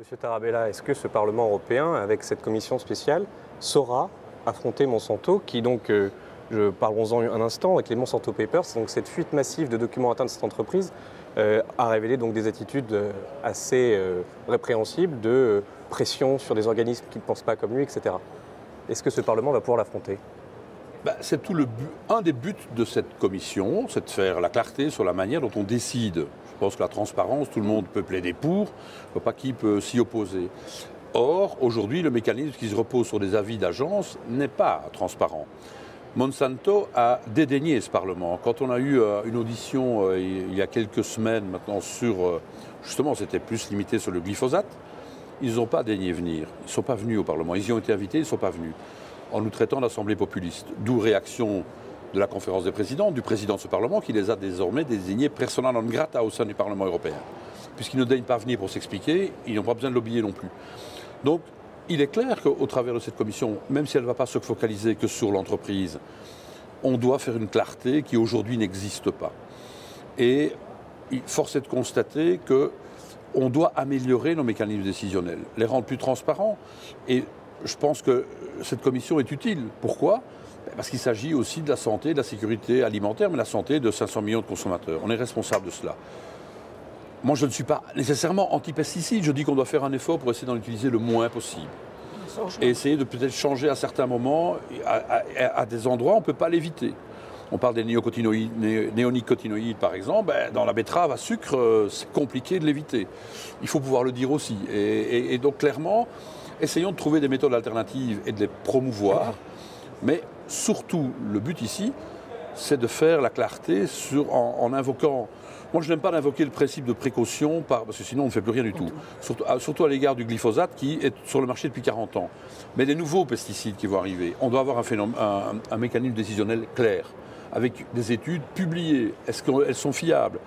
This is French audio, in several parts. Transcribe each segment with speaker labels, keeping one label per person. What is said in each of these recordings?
Speaker 1: Monsieur Tarabella, est-ce que ce Parlement européen, avec cette commission spéciale, saura affronter Monsanto, qui donc, parlons-en un instant, avec les Monsanto Papers, donc cette fuite massive de documents internes de cette entreprise a révélé donc des attitudes assez répréhensibles de pression sur des organismes qui ne pensent pas comme lui, etc. Est-ce que ce Parlement va pouvoir l'affronter?
Speaker 2: C'est un des buts de cette commission, c'est de faire la clarté sur la manière dont on décide. Je pense que la transparence, tout le monde peut plaider pour, je ne vois pas qui peut s'y opposer. Or, aujourd'hui, le mécanisme qui se repose sur des avis d'agence n'est pas transparent. Monsanto a dédaigné ce Parlement. Quand on a eu une audition il y a quelques semaines maintenant sur, justement, c'était plus limité sur le glyphosate, ils n'ont pas daigné venir. Ils ne sont pas venus au Parlement. Ils y ont été invités, ils ne sont pas venus, en nous traitant d'assemblée populiste. D'où réaction de la conférence des présidents, du président de ce Parlement, qui les a désormais désignés persona non grata au sein du Parlement européen. Puisqu'ils ne daignent pas venir pour s'expliquer, ils n'ont pas besoin de lobbyer non plus. Donc, il est clair qu'au travers de cette commission, même si elle ne va pas se focaliser que sur l'entreprise, on doit faire une clarté qui aujourd'hui n'existe pas. Et force est de constater qu'on doit améliorer nos mécanismes décisionnels, les rendre plus transparents. Et je pense que cette commission est utile. Pourquoi ? Parce qu'il s'agit aussi de la santé, de la sécurité alimentaire, mais de la santé de 500 millions de consommateurs. On est responsable de cela. Moi, je ne suis pas nécessairement anti-pesticides. Je dis qu'on doit faire un effort pour essayer d'en utiliser le moins possible. Et essayer de peut-être changer à certains moments. À des endroits, on ne peut pas l'éviter. On parle des néonicotinoïdes, par exemple. Dans la betterave à sucre, c'est compliqué de l'éviter. Il faut pouvoir le dire aussi. Et donc, clairement, essayons de trouver des méthodes alternatives et de les promouvoir. Mais surtout, le but ici, c'est de faire la clarté en invoquant... Moi, je n'aime pas invoquer le principe de précaution, parce que sinon on ne fait plus rien du tout. Surtout à l'égard du glyphosate qui est sur le marché depuis 40 ans. Mais les nouveaux pesticides qui vont arriver, on doit avoir un mécanisme décisionnel clair, avec des études publiées. Est-ce qu'elles sont fiables?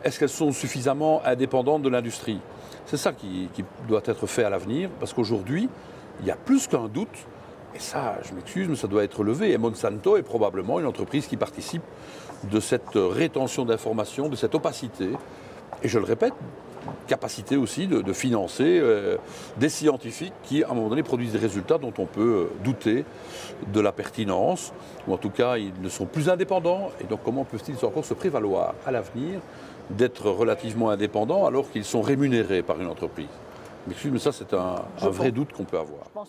Speaker 2: Est-ce qu'elles sont suffisamment indépendantes de l'industrie? C'est ça qui doit être fait à l'avenir, parce qu'aujourd'hui, il y a plus qu'un doute. Et ça, je m'excuse, mais ça doit être levé. Et Monsanto est probablement une entreprise qui participe de cette rétention d'informations, de cette opacité. Et je le répète, capacité aussi de financer des scientifiques qui, à un moment donné, produisent des résultats dont on peut douter de la pertinence, ou en tout cas, ils ne sont plus indépendants. Et donc, comment peuvent-ils encore se prévaloir à l'avenir d'être relativement indépendants alors qu'ils sont rémunérés par une entreprise? Mais ça, c'est un vrai doute qu'on peut avoir.